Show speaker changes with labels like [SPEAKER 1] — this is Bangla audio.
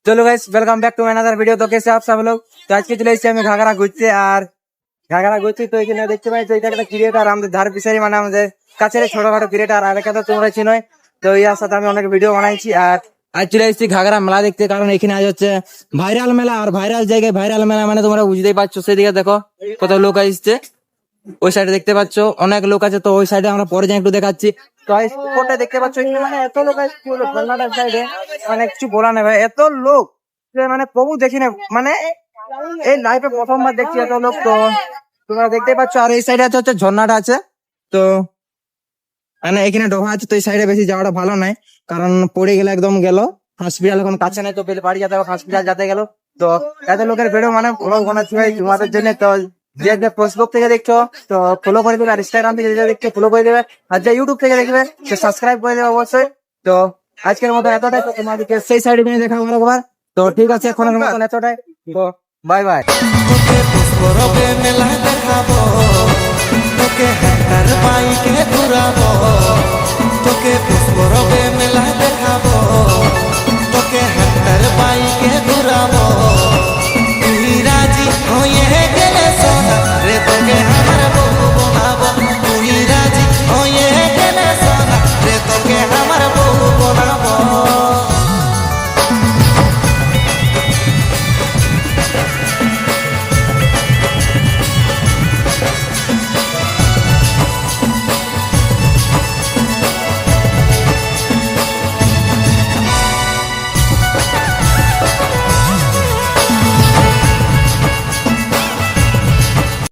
[SPEAKER 1] चलो guys welcome back to another video. तो कैसे आप सब लोग। तो आज के चले এসেছি আমি ঘাগরা ঘুরতে আর ঘাগরা ঘুরছি। তো এখানে দেখতে পাচ্ছ এটা একটা ক্রিয়েটার আমাদের ধার পিছারি মানে আমাদের কাছের ছোটখাটো ক্রিয়েটার আর এটা তো তোমরা চিনোই। তো ইয়ার সাথে আমি অনেক ভিডিও বানাইছি আর আজ চলে এসেছি ঘাগরা মেলা দেখতে, কারণ এখানে আজ হচ্ছে ভাইরাল মেলা। আর ভাইরাল জায়গায় ভাইরাল মেলা মানে তোমরা বুঝতেই পারছো। সেদিকে দেখো কত লোক আসছে, ওই সাইডে দেখতে পাচ্ছ অনেক লোক আছে। তো ওই সাইডে আমরা পরে যাই একটু দেখাচ্ছি। তো এই স্পটটা দেখতে পাচ্ছ এখানে মানে এত লোক আছে, কি বলবো কর্ণাটক সাইডে মানে কিছু বলা নেই ভাই, এত লোক যে মানে প্রভু দেখি না, মানে এই লাইফে প্রথমবার দেখছি এত লোক। তো তোমরা দেখতেই পাচ্ছ আর এই সাইডে আছে হচ্ছে ঝর্ণাটা আছে। তো মানে এখানে ডোবা আছে, তো এই সাইডে বেশি যাওয়াটা ভালো নাই, কারণ পড়ে গেলে একদম গেল। হসপিটাল এখন কাছে নাই, তো বাড়ি যেতে হবে, হসপিটাল যেতে গেল। তো এত লোকের ভিড়ও মানে ব্লগ বানাচ্ছি ভাই তোমাদের জন্য। তো যে ফেসবুক থেকে দেখছো তো ফলো করে দেবে, আর ইনস্টাগ্রাম থেকে যে দেখছো ফলো করে দেবে, আর যে ইউটিউব থেকে দেখবে সে সাবস্ক্রাইব করে দেবে অবশ্যই। তো আজকের মতো এতটাই, তো তোমাদেরকে সেই সাইডে নিয়ে দেখাবো একবার। তো ঠিক আছে এখনের মতন এতটাই, তো বাই বাই।
[SPEAKER 2] তোকে পুষ্পরবে মেলা দেখাবো, তোকে হ্যান্ডার বাইকে ঘুরাবো, তোকে পুষ্পরবে